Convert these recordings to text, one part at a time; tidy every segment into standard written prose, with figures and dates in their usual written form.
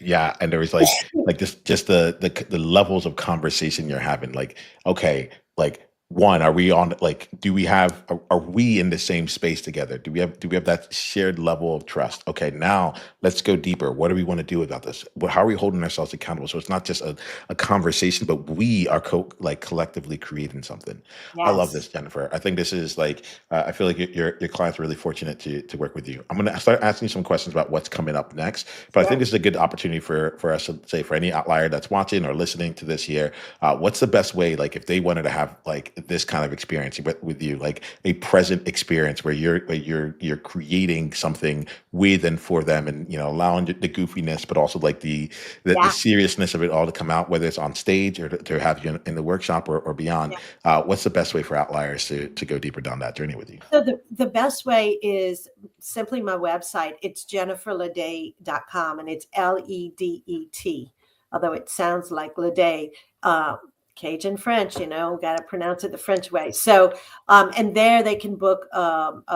Yeah, and there was like this just the levels of conversation you're having. Like, okay, like one, are we on like do we have are we in the same space together? Do we have that shared level of trust? Okay, now let's go deeper. What do we want to do about this? How are we holding ourselves accountable? So it's not just a conversation, but we are like collectively creating something. I love Yes. this, Jennifer. I think this is like I feel like your client's really fortunate to work with you. I'm gonna start asking some questions about what's coming up next, but I think Sure. this is a good opportunity for us to say for any outlier that's watching or listening to this here, what's the best way, like if they wanted to have like this kind of experience with you, like a present experience where you're creating something with and for them, and allowing the goofiness, but also like the Yeah. seriousness of it all to come out, whether it's on stage or to have you in the workshop or beyond. What's the best way for outliers to go deeper down that journey with you? So the best way is simply my website. It's jenniferledet.com, and it's Ledet. Although it sounds like Ledet, uh, Cajun French, got to pronounce it the French way. So, and there they can book um,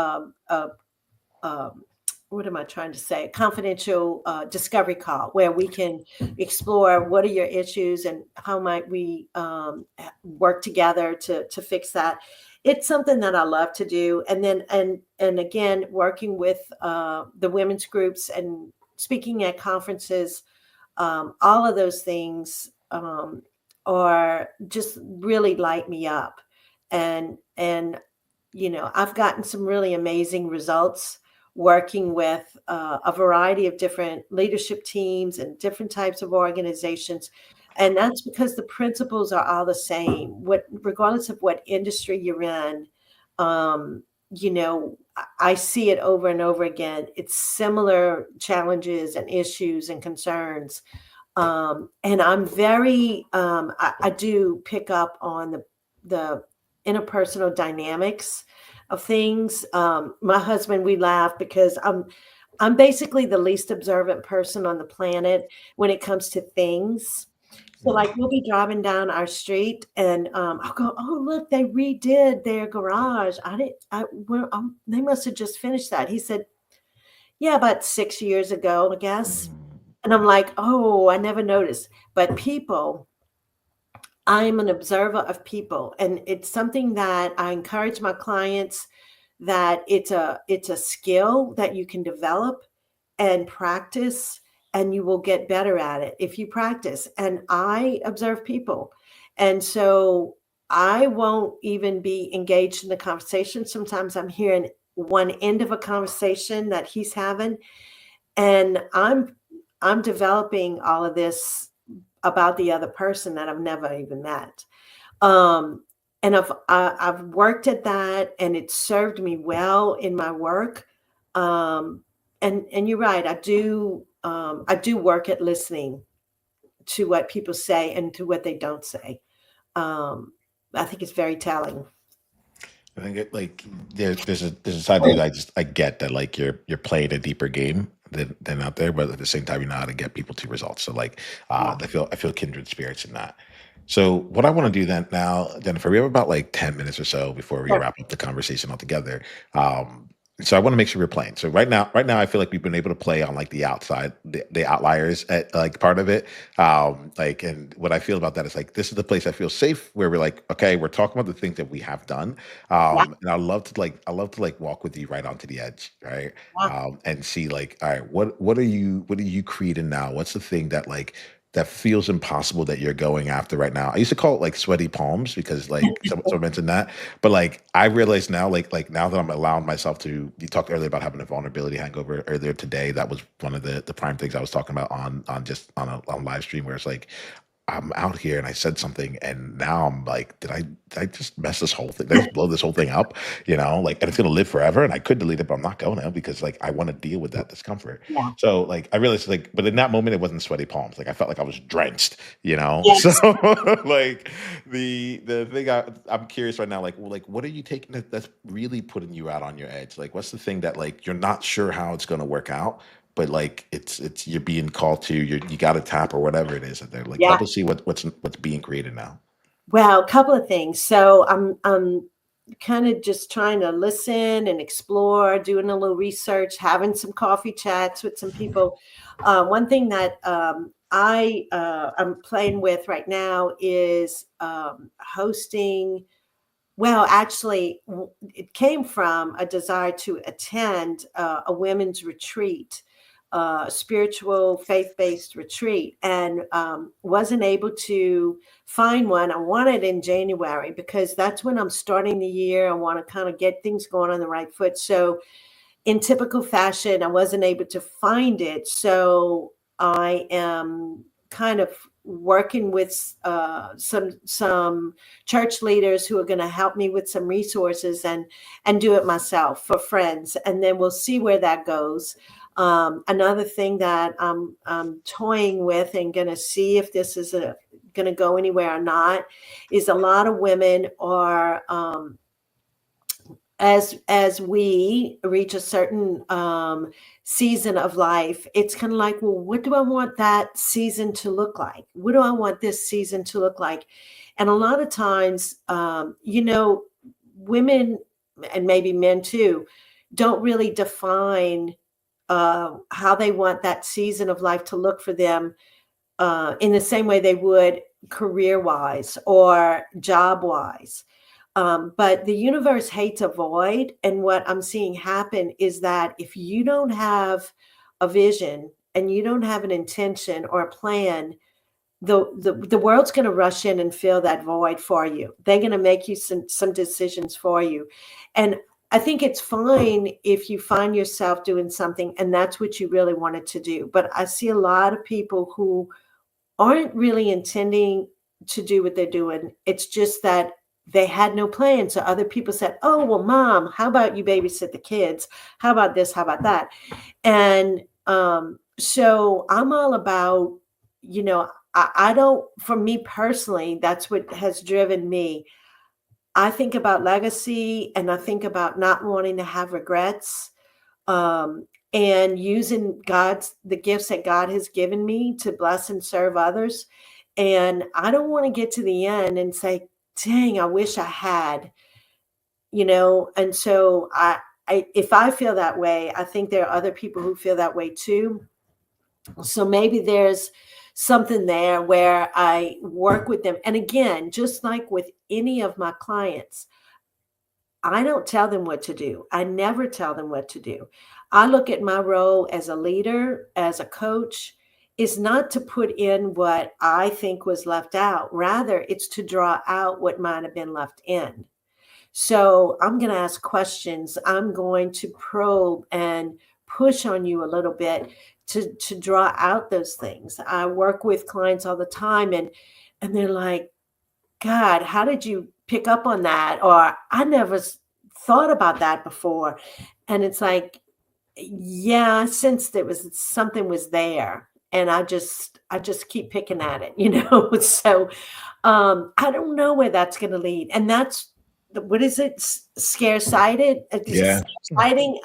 what am I trying to say? A confidential discovery call where we can explore what are your issues and how might we work together to fix that. It's something that I love to do, and then and again working with the women's groups and speaking at conferences, all of those things are just really light me up, and I've gotten some really amazing results working with a variety of different leadership teams and different types of organizations. And that's because the principles are all the same, regardless of what industry you're in. Um, I see it over and over again. It's similar challenges and issues and concerns. And I'm very, I do pick up on the interpersonal dynamics of things. My husband, we laugh because I'm basically the least observant person on the planet when it comes to things. So, like, we'll be driving down our street, and I'll go, "Oh, look, they redid their garage. I didn't. They must have just finished that." He said, "Yeah, about 6 years ago, I guess." Mhm. And I'm like, "Oh, I never noticed." But people, I'm an observer of people, and it's something that I encourage my clients that it's a skill that you can develop and practice, and you will get better at it if you practice. And I observe people. And so I won't even be engaged in the conversation. Sometimes I'm hearing one end of a conversation that he's having, and I'm developing all of this about the other person that I've never even met. Um, and I've worked at that, and it served me well in my work. Um, and you're right, I do work at listening to what people say and to what they don't say. Um, I think it's very telling. I think like there's a side of you that I get that like you're playing a deeper game than out there, but at the same time you know how to get people to results. So like Yeah. I feel kindred spirits in that. So what I want to do then now, Jennifer, we have about like 10 minutes or so before we Sure. wrap up the conversation altogether. Um, so I want to make sure we're playing. So right now, I feel like we've been able to play on like the outside, the outliers at like part of it. Like, and what I feel about that is like this is the place I feel safe where we're like, okay, we're talking about the things that we have done, Yeah. and I love to like walk with you right onto the edge, right? Yeah. And see like, all right, what are you creating now? What's the thing that like that feels impossible that you're going after right now? I used to call it like sweaty palms because like someone mentioned that, but like I realize now, like now that I'm allowing myself to. You talked earlier about having a vulnerability hangover earlier today. That was one of the prime things I was talking about on just on live stream where it's like I'm out here and I said something and now I'm like, did I just mess this whole thing? Did I just blow this whole thing up? Like, and it's gonna live forever. And I could delete it, but I'm not going to because like I want to deal with that discomfort. Yeah. So like I realized like, but in that moment it wasn't sweaty palms. Like I felt like I was drenched. So Yes. like the thing I'm curious right now, like what are you taking that's really putting you out on your edge? Like what's the thing that like you're not sure how it's gonna work out? But like it's you're being called to you got to tap or whatever it is that they're like Yeah. help us see what's being created now. Well, a couple of things. So I'm kind of just trying to listen and explore, doing a little research, having some coffee chats with some people. One thing that I'm playing with right now is hosting. Well, actually, it came from a desire to attend a women's retreat, spiritual, faith-based retreat, and wasn't able to find one. I wanted in January because that's when I'm starting the year. I want to kind of get things going on the right foot. So in typical fashion, I wasn't able to find it. So I am kind of working with some church leaders who are going to help me with some resources and do it myself for friends, and then we'll see where that goes. Another thing that I'm toying with and going to see if this is going to go anywhere or not is a lot of women are as we reach a certain season of life, it's kind of like, well, what do I want that season to look like? What do I want this season to look like? And a lot of times, women and maybe men too don't really define how they want that season of life to look for them in the same way they would career wise or job wise. But the universe hates a void. And what I'm seeing happen is that if you don't have a vision and you don't have an intention or a plan, the world's going to rush in and fill that void for you. They're going to make you some decisions for you. And I think it's fine if you find yourself doing something and that's what you really wanted to do. But I see a lot of people who aren't really intending to do what they're doing. It's just that they had no plan. So other people said, oh, well, mom, how about you babysit the kids? How about this? How about that? And so I'm all about, I don't, for me personally, that's what has driven me. I think about legacy and I think about not wanting to have regrets, and using the gifts that God has given me to bless and serve others. And I don't want to get to the end and say, dang, I wish I had, and so if I feel that way, I think there are other people who feel that way too. So maybe there's something there where I work with them. And again, just like with any of my clients, I don't tell them what to do. I never tell them what to do. I look at my role as a leader, as a coach, is not to put in what I think was left out. Rather, it's to draw out what might have been left in. So I'm going to ask questions. I'm going to probe and push on you a little bit to draw out those things. I work with clients all the time and they're like, God, how did you pick up on that? Or I never thought about that before. And it's like, yeah, I sensed something was there. And I just keep picking at it. So I don't know where that's going to lead. And that's, what is it? Scare-sighted? Yeah. Sighting?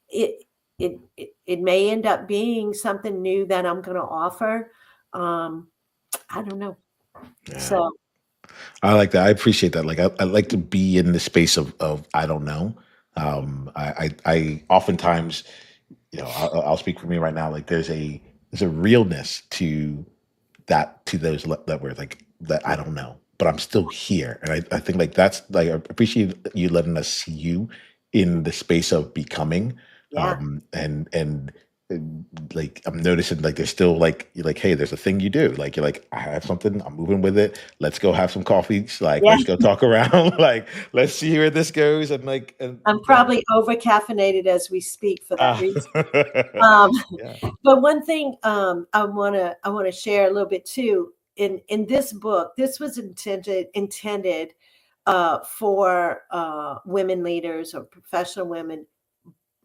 It, it may end up being something new that I'm going to offer. I don't know. Yeah. So I like that. I appreciate that. Like I like to be in the space of I don't know. I oftentimes, I'll speak for me right now. Like there's a realness to that word, like that I don't know, but I'm still here, and I think like that's like I appreciate you letting us see you in the space of becoming, yeah. and like I'm noticing like there's still like you're like, hey, there's a thing you do, like you're like, I have something, I'm moving with it, let's go have some coffee, like Yeah. let's go talk around, like let's see where this goes, and like and I'm that probably over caffeinated as we speak for that uh, reason. Um, yeah, but one thing I wanna share a little bit too. In this book, this was intended for women leaders or professional women,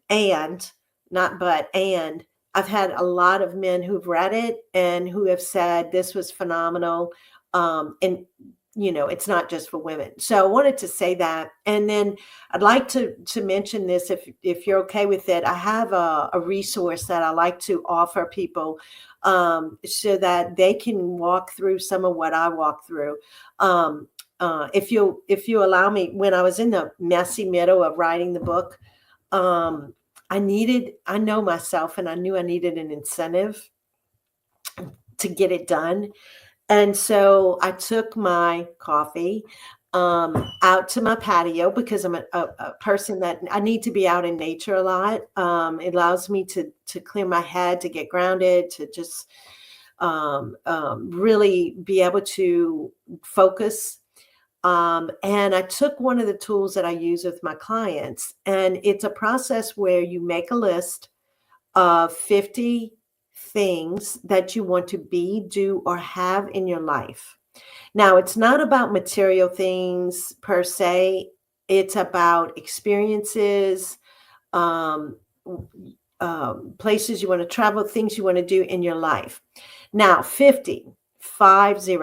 and not but and I've had a lot of men who've read it and who have said this was phenomenal. And it's not just for women. So I wanted to say that. And then I'd like to mention this, if you're okay with it. I have a resource that I like to offer people, so that they can walk through some of what I walk through. if you allow me, when I was in the messy middle of writing the book, um, I know myself, and I knew I needed an incentive to get it done. And so I took my coffee out to my patio because I'm a person that I need to be out in nature a lot. It allows me to clear my head, to get grounded, to just really be able to focus. And I took one of the tools that I use with my clients, and it's a process where you make a list of 50 things that you want to be, do, or have in your life. Now, it's not about material things per se, it's about experiences, um, places you want to travel, things you want to do in your life. Now, 50, 50.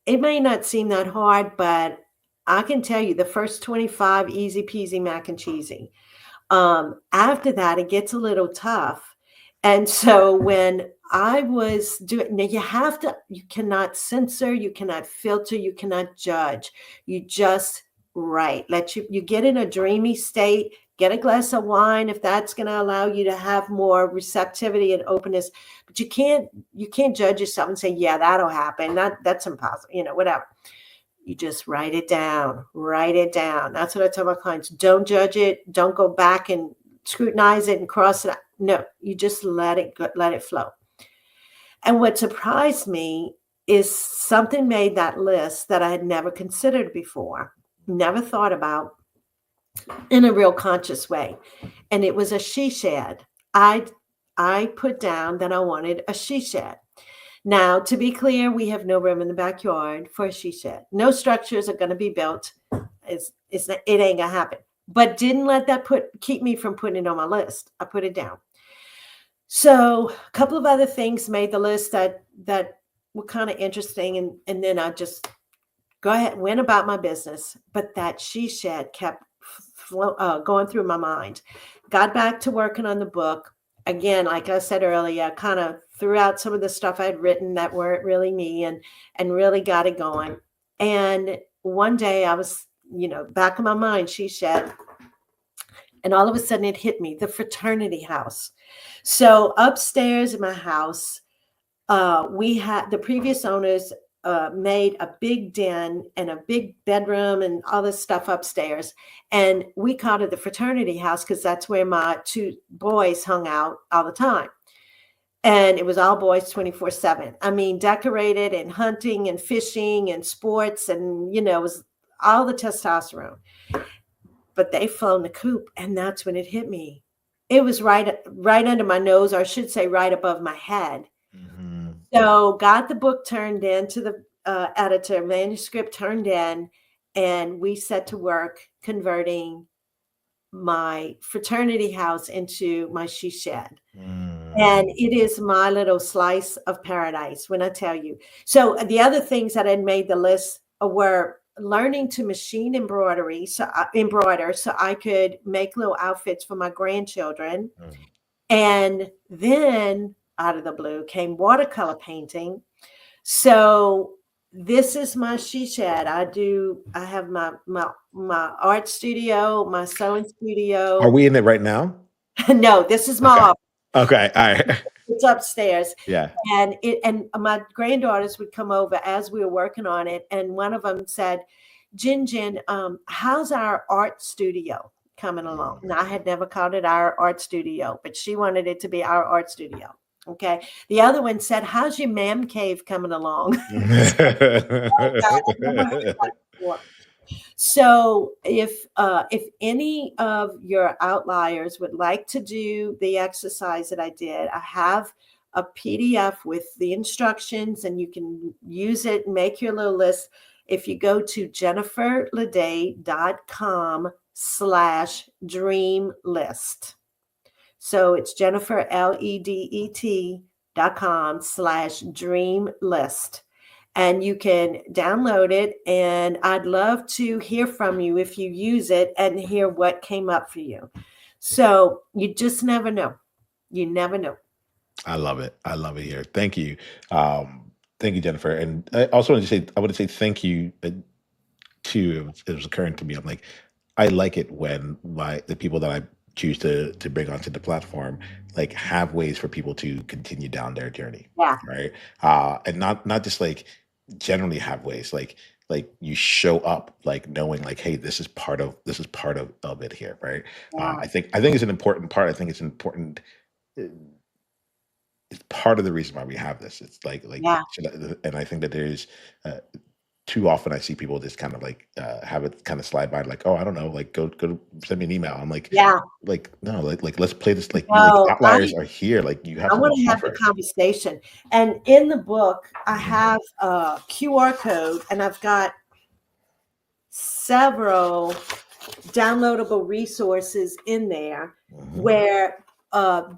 It may not seem that hard, but I can tell you the first 25, easy peasy mac and cheesy. After that, it gets a little tough. And so when I was doing, now you cannot censor, you cannot filter, you cannot judge. You just write. You get in a dreamy state, get a glass of wine if that's going to allow you to have more receptivity and openness. But you can't judge yourself and say, yeah, that'll happen. That's impossible, whatever. You just write it down. Write it down. That's what I tell my clients. Don't judge it. Don't go back and scrutinize it and cross it out. No, you just let it go, let it flow. And what surprised me is something made that list that I had never considered before, never thought about in a real conscious way. And it was a she shed. I put down that I wanted a she shed. Now, to be clear, we have no room in the backyard for a she shed. No structures are going to be built. It ain't gonna happen. But didn't let that keep me from putting it on my list. I put it down. So a couple of other things made the list that were kind of interesting, and then I just went about my business. But that she shed kept going through my mind. Got back to working on the book. Again, like I said earlier, kind of threw out some of the stuff I'd written that weren't really me, and really got it going. And one day I was, back in my mind, she said, and all of a sudden it hit me, the fraternity house. So upstairs in my house, we had the previous owners made a big den and a big bedroom and all this stuff upstairs. And we called it the fraternity house because that's where my two boys hung out all the time. And it was all boys 24/7. I mean, decorated and hunting and fishing and sports, and, it was all the testosterone. But they flown the coop, and that's when it hit me. It was right under my nose, or I should say right above my head. Mm-hmm. So got the book turned in to the editor, manuscript turned in, and we set to work converting my fraternity house into my she shed. And it is my little slice of paradise when I tell you. So the other things that had made the list were learning to machine embroider so I could make little outfits for my grandchildren. And then out of the blue came watercolor painting. So this is my she shed. I have my art studio, my sewing studio. Are we in it right now? No, this is my office. Okay, all right. It's upstairs. Yeah. And my granddaughters would come over as we were working on it, and one of them said, Jin, how's our art studio coming along? Now, I had never called it our art studio, but she wanted it to be our art studio. Okay. The other one said, how's your man cave coming along? So if any of your outliers would like to do the exercise that I did, I have a PDF with the instructions, and you can use it and make your little list. If you go to jenniferledet.com/dream list. So it's jenniferledet.com/dream list. And you can download it, and I'd love to hear from you if you use it and hear what came up for you. So you just never know. You never know. I love it. I love it here. Thank you. Thank you, Jennifer. And I also want to say thank you. too, it was occurring to me. I'm like, I like it when the people that I choose to bring onto the platform like have ways for people to continue down their journey, Yeah, right? And not just like generally have ways like you show up like knowing like, hey, this is part of it here, right? yeah, I think it's an important part. I think it's important. uh, It's part of the reason why we have this. It's yeah, and I think that there's uh, too often I see people just kind of like have it kind of slide by, like, oh, I don't know, like go send me an email. I'm yeah. like no, like let's play this. Like you like No, outliers are here. Like you have I something want to to have the offer. conversation. And in the book, I Hmm. have a QR code, and I've got several downloadable resources in there Hmm. where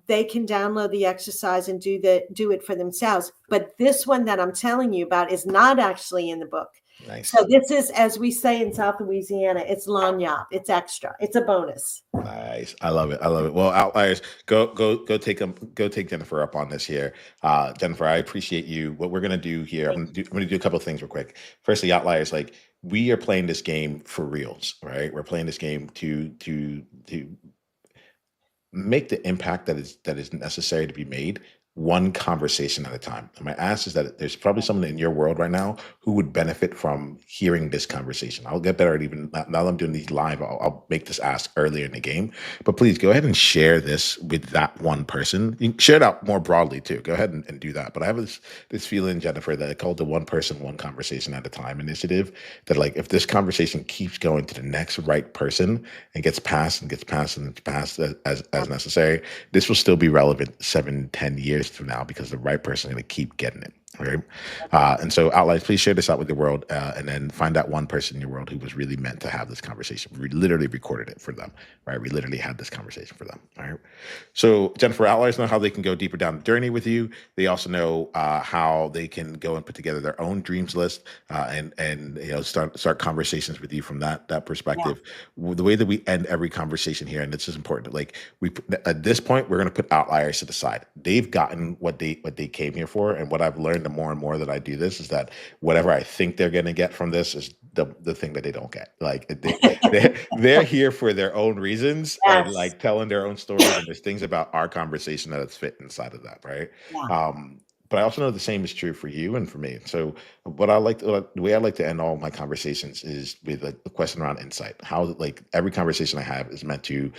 they can download the exercise and do it for themselves. But this one that I'm telling you about is not actually in the book. So Nice. this is, as we say in South Louisiana, it's lagniappe. It's extra. It's a bonus. Nice. I love it. I love it. Well, outliers, go take Jennifer up on this here. Jennifer, I appreciate you. What we're gonna do here, I'm gonna do a couple of things real quick. Firstly, outliers, like we are playing this game for reals, right? We're playing this game to make the impact that is necessary to be made one conversation at a time. And my ask is that there's probably someone in your world right now who would benefit from hearing this conversation. I'll get better at even now that I'm doing these live. I'll make this ask earlier in the game, but please go ahead and share this with that one person. You can share it out more broadly too. Go ahead and do that. But I have this feeling, Jennifer, that I called the one person, one conversation at a time initiative. That like if this conversation keeps going to the next right person, and gets passed and gets passed and gets passed as necessary, this will still be relevant 7, 10 years from now because the right person is going to keep getting it. Right. And so, outliers, please share this out with the world and then find that one person in your world who was really meant to have this conversation. We literally recorded it for them. Right. We literally had this conversation for them. All right. So, Jennifer, outliers know how they can go deeper down the journey with you. They also know how they can go and put together their own dreams list and start conversations with you from that Yeah. perspective. The way that we end every conversation here, and this is important, like at this point, we're going to put outliers to the side. They've gotten what they came here for, and what I've learned the more and more that I do this is that whatever I think they're going to get from this is the thing that they don't get. Like they're here for their own reasons and Yes. like telling their own stories, and there's things about our conversation that it's fit inside of that, right? Yeah. But I also know the same is true for you and for me. So the way I like to end all my conversations is with a question around insight. How like every conversation I have is meant to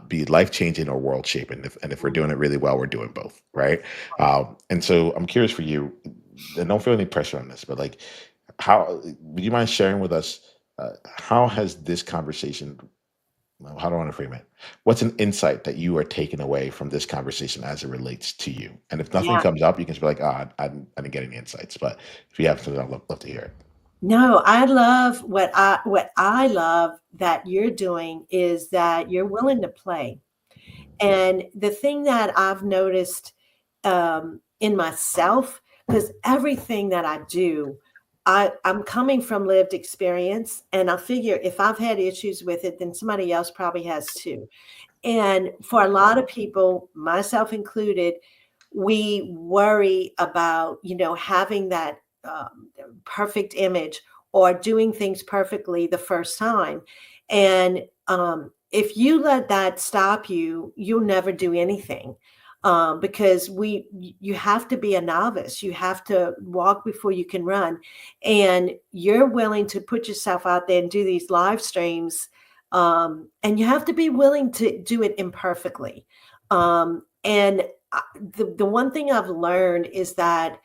be life changing or world shaping. And if we're doing it really well, we're doing both, right? And so I'm curious for you, and don't feel any pressure on this, but like, how would you mind sharing with us? How has this conversation, well, how do I want to frame it? What's an insight that you are taking away from this conversation as it relates to you? And if nothing Yeah. comes up, you can just be like, I didn't get any insights. But if you have something, I'd love to hear it. No, I love what I love that you're doing is that you're willing to play. And the thing that I've noticed in myself, because everything that I do, I'm coming from lived experience, and I figure if I've had issues with it, then somebody else probably has too. And for a lot of people, myself included, we worry about, having that perfect image or doing things perfectly the first time. And if you let that stop you, you'll never do anything. Because you have to be a novice. You have to walk before you can run, and you're willing to put yourself out there and do these live streams, and you have to be willing to do it imperfectly. And the one thing I've learned is that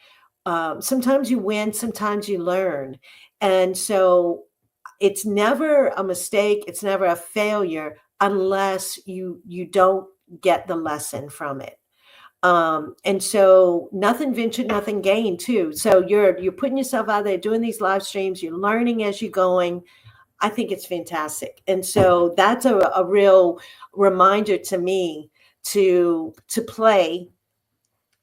sometimes you win, sometimes you learn. And so it's never a mistake, it's never a failure unless you don't get the lesson from it. And so nothing ventured, nothing gained too. So you're putting yourself out there doing these live streams, you're learning as you're going. I think it's fantastic. And so that's a real reminder to me to play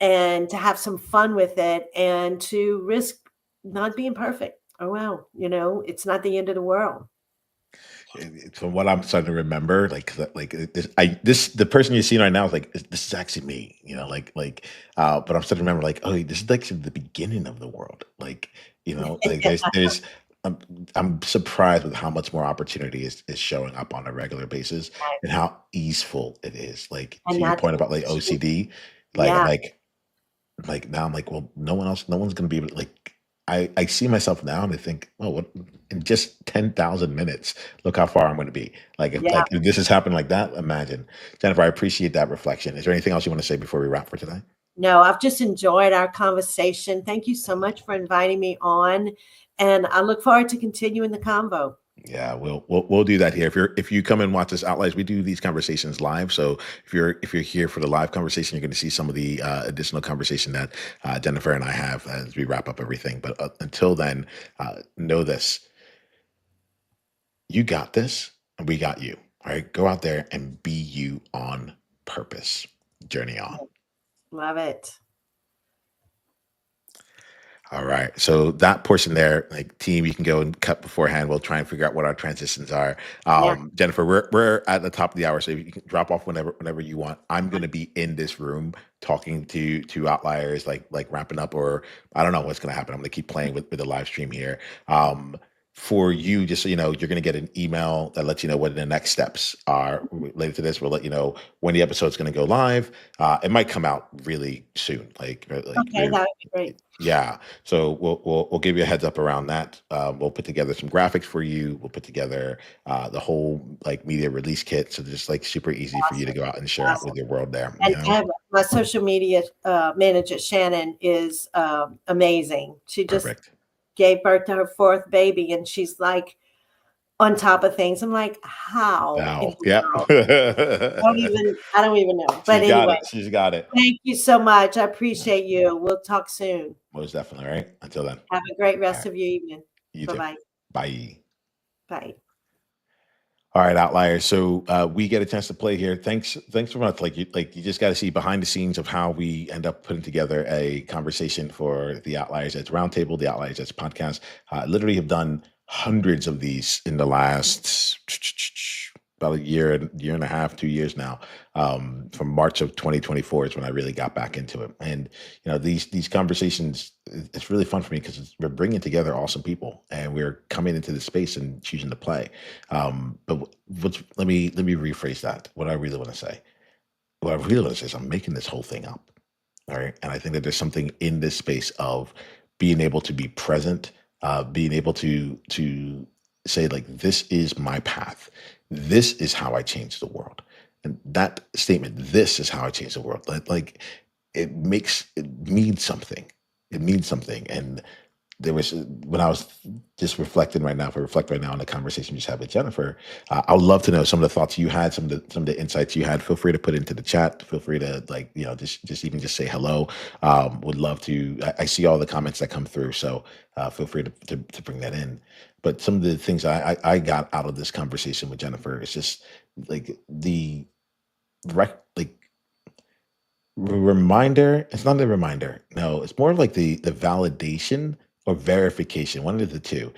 and to have some fun with it and to risk not being perfect. Oh well, it's not the end of the world. From what I'm starting to remember, the person you're seeing right now is like this is actually me, but I'm starting to remember like, oh, this is like the beginning of the world, like like there's I'm I'm surprised with how much more opportunity is showing up on a regular basis and how easeful it is. Like And to your not point about like to OCD, like yeah, now I'm like, well, no one's gonna be able to like I see myself now and I think, oh, what in just 10,000 minutes, look how far I'm gonna be. yeah. If this has happened like that, imagine. Jennifer, I appreciate that reflection. Is there anything else you want to say before we wrap for today? No, I've just enjoyed our conversation. Thank you so much for inviting me on, and I look forward to continuing the convo. Yeah, we'll do that here. If you come and watch us outliers, we do these conversations live. So if you're here for the live conversation, you're going to see some of the additional conversation that Jennifer and I have as we wrap up everything. But until then, know this: you got this, and we got you. All right, go out there and be you on purpose. Journey on. Love it. All right. So that portion there, like team, you can go and cut beforehand. We'll try and figure out what our transitions are. Yeah. Jennifer, we're at the top of the hour, so you can drop off whenever you want. I'm going to be in this room talking to outliers, like wrapping up, or I don't know what's going to happen. I'm going to keep playing with the live stream here. For you, just so you know, you're going to get an email that lets you know what the next steps are related to this. We'll let you know when the episode's going to go live. It might come out really soon, like Okay, that would be great. yeah. So we'll give you a heads up around that. We'll put together some graphics for you. We'll put together the whole like media release kit, so just like super easy for you to Awesome. go out and share out with Awesome. your world there. And my social media manager, Shannon, is amazing. She just Perfect. gave birth to her fourth baby, and she's like on top of things. I'm like, how in Now, the yep. world? I don't even know. But She's got anyway, it. She's got it. thank you so much. I appreciate you. We'll talk soon. Most definitely. All right. Until then. Have a great All rest right. of your evening. You too. Bye-bye. Bye. Bye. All right, outliers. So we get a chance to play here. Thanks so much. You just got to see behind the scenes of how we end up putting together a conversation for the Outliers Edge Roundtable, the Outliers Edge podcast. Literally have done hundreds of these in the last about a year and a half, 2 years now. From March of 2024 is when I really got back into it. And these conversations, it's really fun for me because we're bringing together awesome people and we're coming into the space and choosing to play. But let me rephrase that. What I really want to say. What I really want to say is I'm making this whole thing up. All right. And I think that there's something in this space of being able to be present, being able to say, like, this is my path. This is how I change the world. And that statement, this is how I change the world, like it means something. It means something. And there was when I was just reflecting right now, if I reflect right now on the conversation we just had with Jennifer, I would love to know some of the thoughts you had, some of the insights you had. Feel free to put into the chat. Feel free to just even just say hello. Would love to. I see all the comments that come through, so feel free to bring that in. But some of the things I got out of this conversation with Jennifer is just like the like reminder. It's not a reminder. No, it's more like the validation or verification, one of the two.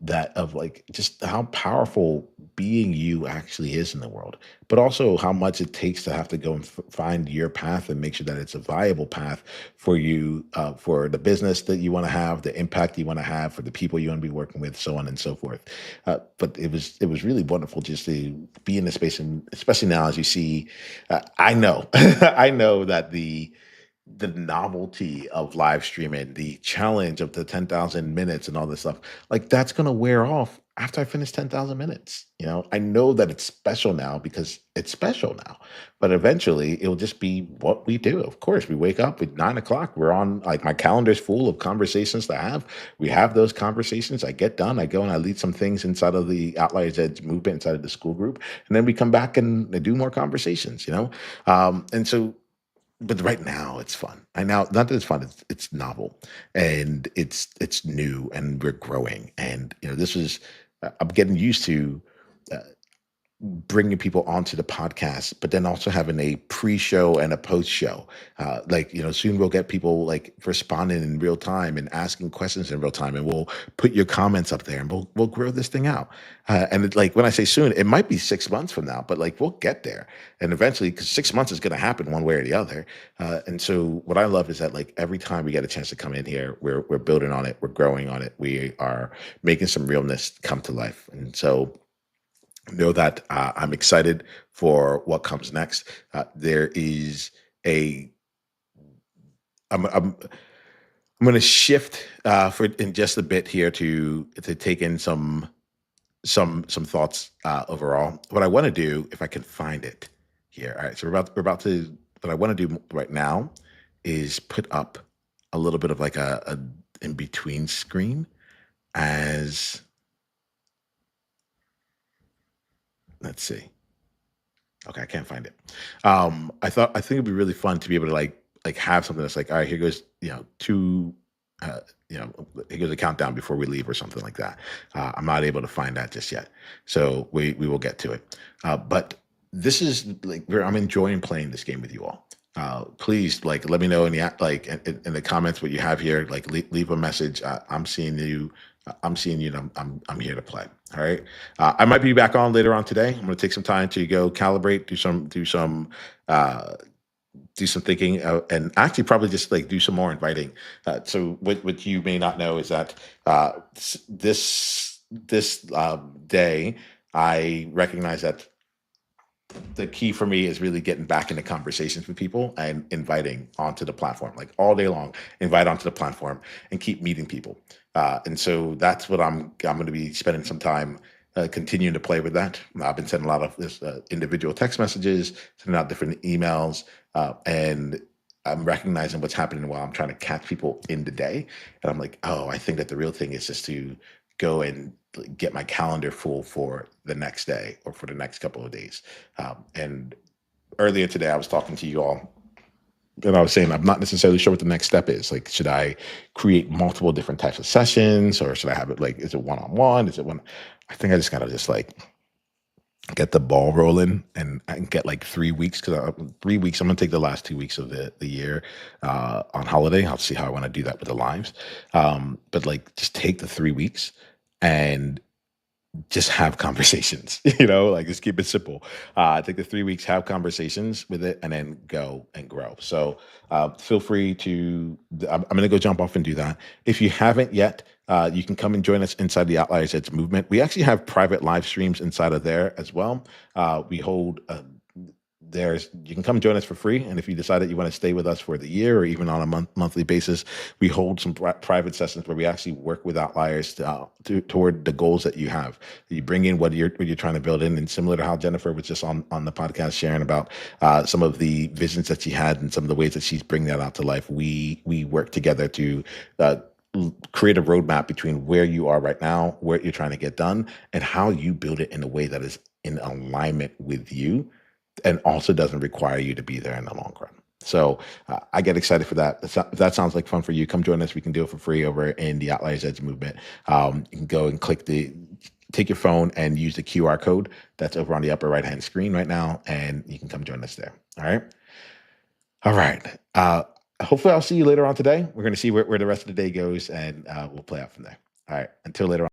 That of like just how powerful being you actually is in the world, but also how much it takes to have to go and find your path and make sure that it's a viable path for you, for the business that you want to have, the impact you want to have, for the people you want to be working with, so on and so forth. But it was really wonderful just to be in the space, and especially now as you see, I know I know that the novelty of live streaming, the challenge of the 10,000 minutes and all this stuff, like that's going to wear off after I finish 10,000 minutes. I know that it's special now because it's special now, but eventually it'll just be what we do. Of course, we wake up at 9 o'clock. We're on, like, my calendar's full of conversations to have. We have those conversations. I get done. I go and I lead some things inside of the Outliers Edge movement, inside of the school group. And then we come back and do more conversations. And so, but right now it's fun. I now not that it's fun, it's novel and it's new and we're growing. And this is I'm getting used to. Uh, bringing people onto the podcast, but then also having a pre-show and a post-show. Like, soon we'll get people like responding in real time and asking questions in real time, and we'll put your comments up there, and we'll grow this thing out. And like when I say soon, it might be 6 months from now, but like we'll get there, and eventually, because 6 months is going to happen one way or the other. And so, what I love is that like every time we get a chance to come in here, we're building on it, we're growing on it, we are making some realness come to life, and so know that I'm excited for what comes next. There is a I'm going to shift for in just a bit here to take in some thoughts overall. What I want to do, if I can find it here. All right, so we're about to. What I want to do right now is put up a little bit of like a in between screen as, let's see. Okay, I can't find it. I think it'd be really fun to be able to like have something that's like, all right, here goes, two, uh, here goes a countdown before we leave or something like that. I'm not able to find that just yet, so we will get to it. But this is like where I'm enjoying playing this game with you all. Please, like, let me know in in the comments what you have here. Like, leave a message. I'm seeing you. I'm seeing you. And I'm here to play. All right. I might be back on later on today. I'm going to take some time to go calibrate, uh, do some thinking, and actually probably just like do some more inviting. So what you may not know is that this day, I recognize that the key for me is really getting back into conversations with people and inviting onto the platform, like all day long, invite onto the platform and keep meeting people. And so that's what I'm going to be spending some time continuing to play with that. I've been sending a lot of this individual text messages, sending out different emails, and I'm recognizing what's happening while I'm trying to catch people in the day. And I'm like, oh, I think that the real thing is just to go and get my calendar full for the next day or for the next couple of days. And earlier today, I was talking to you all, and I was saying I'm not necessarily sure what the next step is. Like, should I create multiple different types of sessions, or should I have it like, is it one on one? Is it one? I think I just gotta just like get the ball rolling and get like 3 weeks, because 3 weeks. I'm gonna take the last 2 weeks of the year on holiday. I'll see how I want to do that with the lives. But like, just take the 3 weeks and just have conversations, like just keep it simple. Take the 3 weeks, have conversations with it, and then go and grow. So feel free to, I'm going to go jump off and do that. If you haven't yet, you can come and join us inside the Outliers Edge movement. We actually have private live streams inside of there as well. We hold you can come join us for free, and if you decide that you want to stay with us for the year or even on a monthly basis, we hold some private sessions where we actually work with outliers toward the goals that you have. You bring in what you're trying to build in, and similar to how Jennifer was just on the podcast sharing about some of the visions that she had and some of the ways that she's bringing that out to life. We work together to create a roadmap between where you are right now, what you're trying to get done, and how you build it in a way that is in alignment with you and also doesn't require you to be there in the long run. So I get excited for that. If that sounds like fun for you, come join us. We can do it for free over in the Outliers Edge movement. You can go and take your phone and use the QR code that's over on the upper right-hand screen right now, and you can come join us there. All right. All right. Hopefully I'll see you later on today. We're going to see where the rest of the day goes, and we'll play out from there. All right. Until later on.